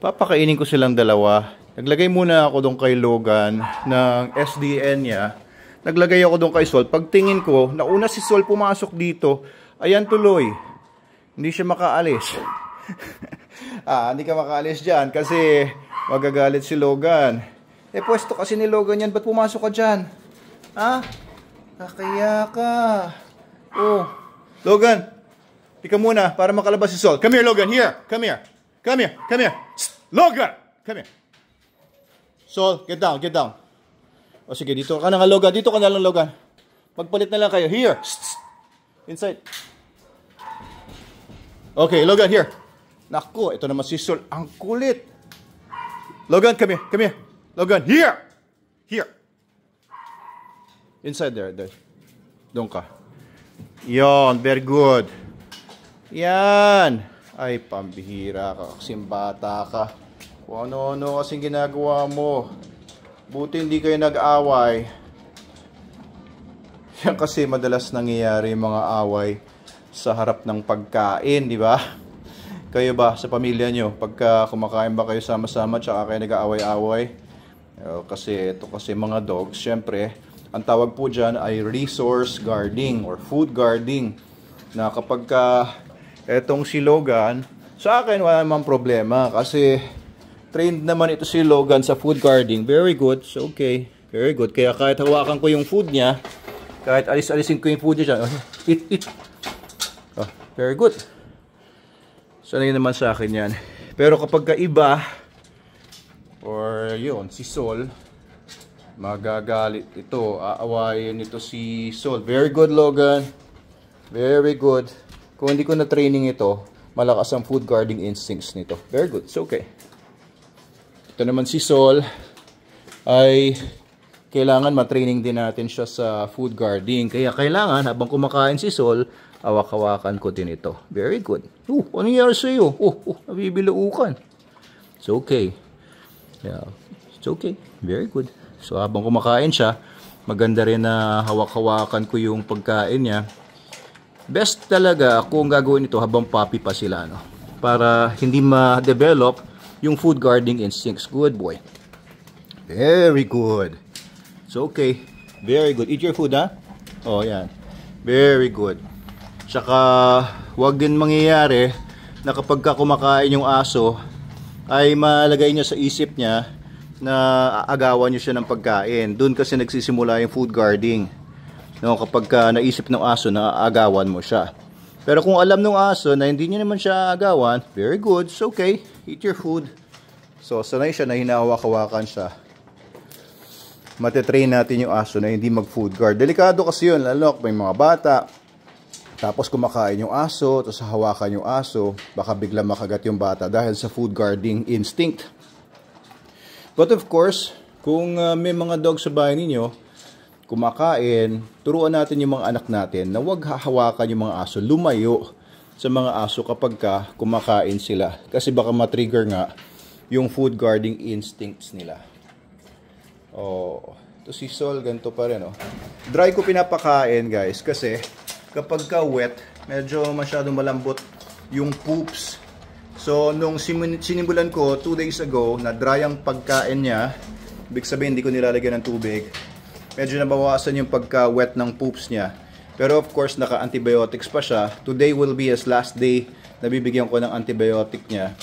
Papakainin ko silang dalawa. Naglagay muna ako doon kay Logan ng SDN niya. Naglagay ako doon kay Sol. Pagtingin ko, nauna si Sol pumasok dito. Ayan tuloy. Hindi siya makaalis. Hindi ka makaalis dyan kasi magagalit si Logan. Pwesto kasi ni Logan yan. Ba't pumasok ka dyan? Kaya ka. Oh. Logan, tika muna para makalabas si Sol. Come here, Logan. Here. Come here. Come here. Come here. Logan! Come here. Sol, get down. Get down. O sige, dito ka na nga, Logan. Dito ka na lang, Logan. Magpalit na lang kayo. Here. Inside. Okay, Logan, here. Naku, ito naman si Sol. Ang kulit. Logan, come here. Come here. Logan, here. Here. Inside there. Doon ka. Yon, very good. Yan. Ay, pambihira ka. Kasing bata ka. Kung ano-ano kasing ginagawa mo. Buti hindi kayo nag-away. Yan kasi madalas nangyayari mga away sa harap ng pagkain, di ba? Kayo ba sa pamilya nyo? Pagka kumakain ba kayo sama-sama tsaka kayo nag-aaway-away? Kasi ito kasi mga dogs, syempre, ang tawag po dyan ay resource guarding or food guarding. Na kapag etong si Logan, sa akin wala namang problema kasi trained naman ito si Logan sa food guarding. Very good. So, okay. Very good. Kaya kahit hawakan ko yung food niya, kahit alis-alisin ko yung food niya dyan, eat. Oh, very good. Sanay naman sa akin yan. Pero kapag iba, or yun, si Sol, magagalit ito. Aawayin ito si Sol. Very good, Logan. Very good. Kung hindi ko na training ito, malakas ang food guarding instincts nito. Very good. It's okay. Ito naman si Sol ay kailangan matraining din natin siya sa food guarding. Kaya kailangan habang kumakain si Sol, hawak-hawakan ko din ito. Very good. Ano nangyari sa iyo? Nabibilaukan. It's okay. Yeah. It's okay. Very good. So habang kumakain siya, maganda rin na hawak-hawakan ko yung pagkain niya. Best talaga kung gagawin ito habang puppy pa sila, no? Para hindi ma-develop yung food guarding instincts. Good boy. Very good. So okay. Very good. Eat your food, ha? Oh, yan. Very good. Tsaka, wag din mangyayari na kapag kumakain yung aso, ay malagay niya sa isip niya na aagawan niyo siya ng pagkain. Doon kasi nagsisimula yung food guarding. No, kapag naisip ng aso na aagawan mo siya. Pero kung alam ng aso na hindi niya naman siya aagawan, very good, it's okay. Eat your food. So, sanay siya na hinahawak-hawakan siya. Matitrain natin yung aso na hindi mag-food guard. Delikado kasi yun, lalo may mga bata. Tapos kumakain yung aso, tapos hawakan yung aso, baka bigla makagat yung bata dahil sa food guarding instinct. But of course, kung may mga dog sa bahay ninyo, kumakain, turuan natin yung mga anak natin na huwag hahawakan yung mga aso, lumayo sa mga aso kapag kumakain sila. Kasi baka matrigger nga yung food guarding instincts nila. Oh, ito si Sol, ganito pa rin. Oh. Dry ko pinapakain, guys, kasi kapag wet, medyo masyadong malambot yung poops. So, nung sinimulan ko 2 days ago na dry ang pagkain niya, ibig sabihin hindi ko nilalagyan ng tubig, medyo nabawasan yung pagka-wet ng poops niya. Pero of course, naka-antibiotics pa siya. Today will be his last day na bibigyan ko ng antibiotic niya.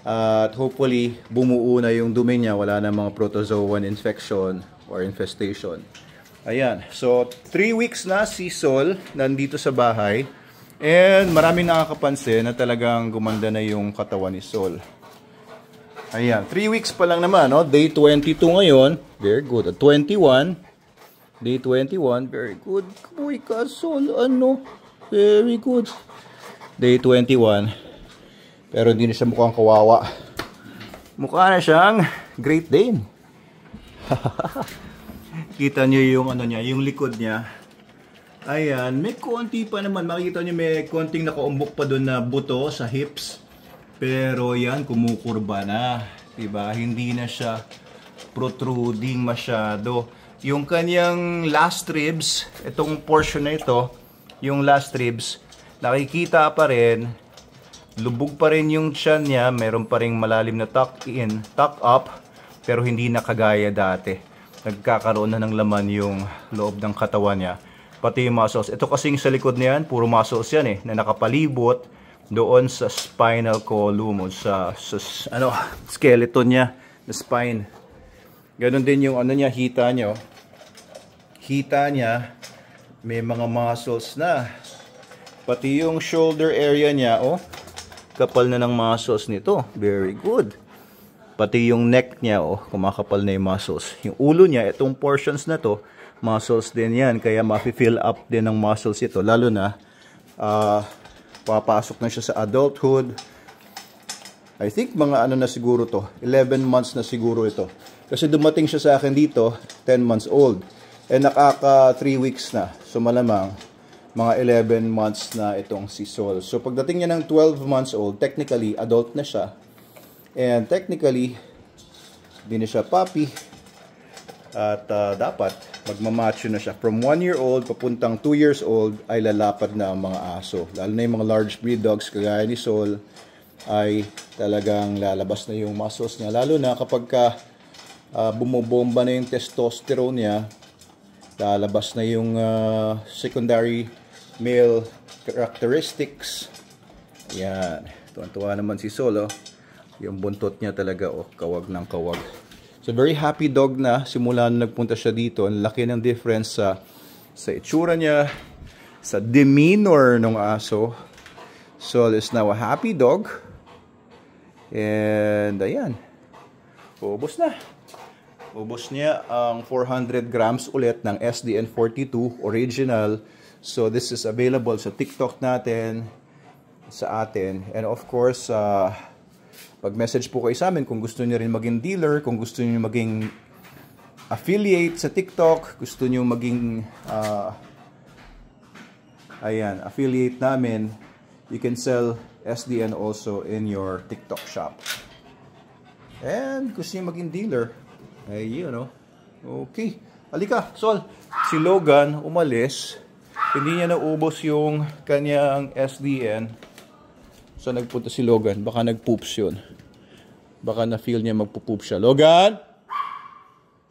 At hopefully, bumuo na yung dumi niya. Wala na mga protozoan infection or infestation. Ayan. So, 3 weeks na si Sol nandito sa bahay. And maraming nakakapansin na talagang gumanda na yung katawan ni Sol. Ayan, 3 weeks pa lang naman, no? Day 22 ngayon. Very good. At 21. Day 21. Very good. Uy, Sol, ano? Very good. Day 21. Pero hindi na siya mukhang kawawa. Mukha na siyang Great Dane. Kita niyo yung ano niya, yung likod niya. Ayan, may konti pa naman. Makikita niyo may konting nakaumbok pa doon na buto sa hips. Pero yan, kumukurba na. Diba? Hindi na siya protruding masyado. Yung kanyang last ribs, itong portion na ito, yung last ribs, nakikita pa rin Lubog pa rin yung tiyan niya, meron pa rin malalim na tuck in, tuck up, pero hindi na kagaya dati. Nagkakaroon na ng laman yung loob ng katawan niya, pati yung muscles. Ito kasing sa likod niyan, puro muscles yan eh, na nakapalibot doon sa spinal column o sa skeleton niya, the spine. Ganon din yung ano niya, hita niya. Hita niya, may mga muscles na. Pati yung shoulder area niya, oh, kapal na ng muscles nito. Very good. Pati yung neck niya, oh, kumakapal na yung muscles. Yung ulo niya, itong portions na to, muscles din yan. Kaya ma-fill up din ng muscles ito. Lalo na, papasok na siya sa adulthood. I think mga ano na siguro to, 11 months na siguro ito. Kasi dumating siya sa akin dito, 10 months old. And nakaka 3 weeks na. So malamang, mga 11 months na itong si Sol. So pagdating niya ng 12 months old, technically, adult na siya. And technically, hindi na siya puppy. At dapat, magmamacho na siya. From 1 year old, papuntang 2 years old, ay lalapad na ang mga aso. Lalo na yung mga large breed dogs, kagaya ni Sol, ay talagang lalabas na yung muscles niya. Lalo na kapag bumobomba na yung testosterone niya, lalabas na yung secondary male characteristics. Yan. Tuwan-tuwa naman si Sol, oh. Yung buntot niya talaga, oh, kawag ng kawag. So, very happy dog na. Simula na nagpunta siya dito. Ang laki ng difference sa itsura niya, sa demeanor ng aso. Sol is now a happy dog. And, ayan. Ubos na. Ubos niya ang 400 grams ulit ng SDN 42 original. So, this is available sa TikTok natin, sa atin. And of course, pag-message po kayo sa amin kung gusto niyo rin maging dealer, kung gusto niyo maging affiliate sa TikTok, gusto niyo maging affiliate namin, you can sell SDN also in your TikTok shop. And gusto niyo maging dealer, ay yun, no? Okay. Halika, Sol. Si Logan umalis. Hindi niya naubos yung kanyang SDN. So, nagpunta si Logan. Baka nagpoops yun. Baka na-feel niya magpo-poop siya. Logan!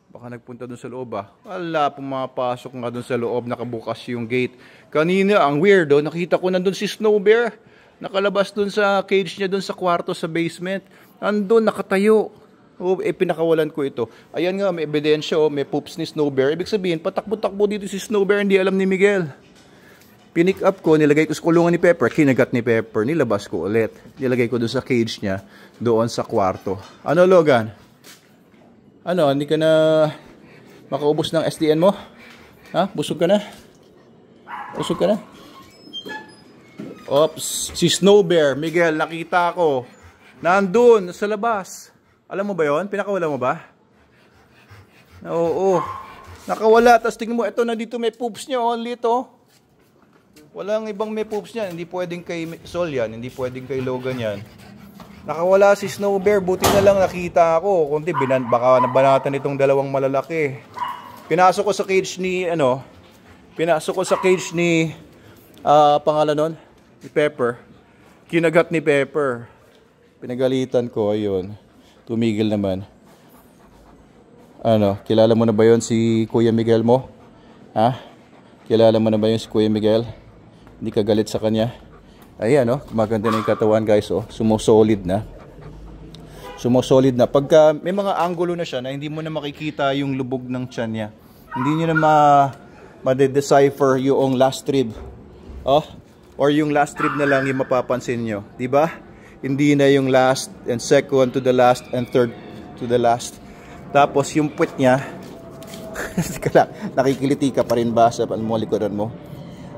Baka nagpunta dun sa loob, ah. Wala, pumapasok nga dun sa loob. Nakabukas yung gate. Kanina, ang weirdo, nakita ko nandun si Snow Bear. Nakalabas dun sa cage niya dun sa kwarto sa basement. Nandun, nakatayo. Oh, pinakawalan ko ito. Ayan nga, may ebidensya, oh, may poops ni Snow Bear. Ibig sabihin, patakbo-takbo dito si Snow Bear, hindi alam ni Miguel. Pinick up ko, nilagay ko sa kulungan ni Pepper, kinagat ni Pepper, nilabas ko ulit. Nilagay ko doon sa cage niya, doon sa kwarto. Ano, Logan? Ano, hindi ka na makaubos ng SDN mo? Ha? Busog ka na? Busog ka na? Oops, si Snow Bear, Miguel, nakita ko. Nandun, sa labas. Alam mo ba yon? Pinakawala mo ba? Oo. Nakawala, tapos tingin mo, ito na dito may poops niya, only ito. Walang ibang may poops niyan. Hindi pwedeng kay Sol yan. Hindi pwedeng kay Logan yan. Nakawala si Snow Bear. Buti na lang nakita ako. Kundi baka nabanatan itong dalawang malalaki. Pinasok ko sa cage ni, pangalan nun? Ni Pepper. Kinagat ni Pepper. Pinagalitan ko. Ayun. Tumigil naman. Kilala mo na ba yon si Kuya Miguel mo? Ha? Kilala mo na ba yon si Kuya Miguel? Hindi ka galit sa kanya. Ayan, maganda na yung katawan, guys, sumusolid na. Sumusolid na. Pagka may mga angulo na siya na hindi mo na makikita yung lubog ng tiyan niya. Hindi niyo na ma-decipher yung last rib. Or yung last rib na lang yung mapapansin nyo. Diba? Hindi na yung last and second to the last and third to the last. Tapos yung puwet niya, nakikiliti ka pa rin ba sa likuran mo?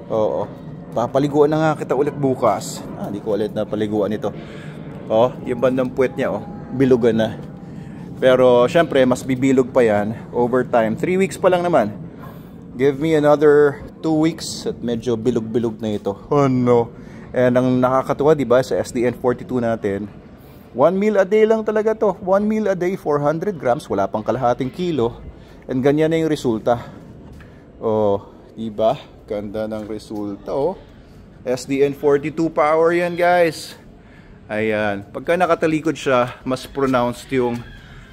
Oo. Papaliguan na nga kita ulit bukas. Hindi ko ulit na paliguan ito. Yung bandang puwet niya, bilugan na. Pero syempre, mas bibilog pa yan over time. 3 weeks pa lang naman. Give me another 2 weeks at medyo bilog-bilog na ito. And ang nakakatuwa, diba, sa SDN 42 natin, 1 meal a day lang talaga to. 1 meal a day, 400 grams. Wala pang kalahating kilo. And ganyan na yung resulta. Diba? Ganda ng resulta, SDN 42 power yan, guys. Ayan. Pagka nakatalikod siya, mas pronounced yung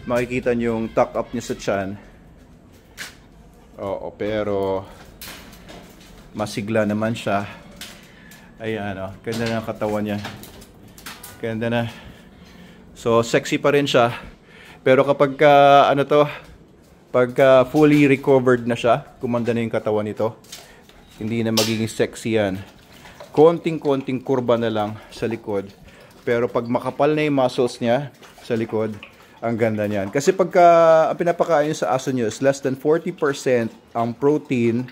makikita niyo yung tuck up niya sa tiyan. Oo, pero masigla naman siya. Ayan, oh. Ganda na ang katawan niya. Ganda na. So, sexy pa rin siya. Pero kapag pagka fully recovered na siya, kumanda na yung katawan nito, hindi na magiging sexy yan. Konting-konting kurba na lang sa likod. Pero pag makapal na yung muscles niya sa likod, ang ganda niyan. Kasi pagka ang pinapakain sa aso nyo is less than 40% ang protein,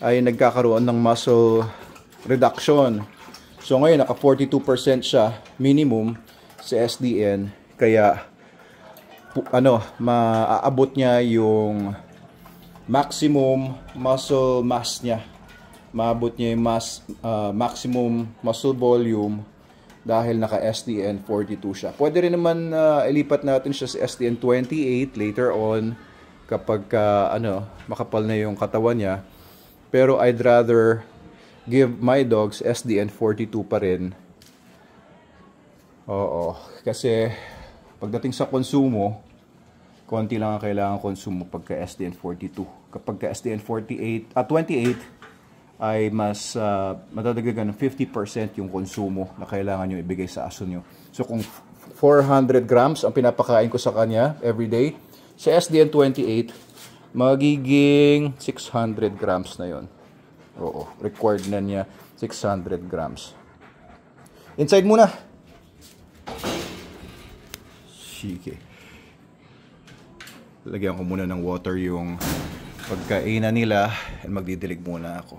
ay nagkakaroon ng muscle reduction. So ngayon, naka 42% siya minimum sa SDN. Kaya maaabot niya yung maximum muscle mass niya. Maabot niya yung maximum muscle volume dahil naka SDN 42 siya. Pwede rin naman ilipat natin siya sa SDN 28 later on kapag makapal na yung katawan niya. Pero I'd rather give my dogs SDN 42 pa rin. Oo, kasi pagdating sa konsumo, konti lang ang kailangan konsumo pagka SDN 42. Kapag ka SDN 28 ay mas madadagdagan ng 50% yung konsumo na kailangan nyo ibigay sa aso nyo. So kung 400 grams ang pinapakain ko sa kanya every day, sa SDN 28 magiging 600 grams na yon. Oo, required na niya 600 grams. Inside muna. Sige. Lagyan ko muna ng water yung pagkainan nila and magdidilig muna ako.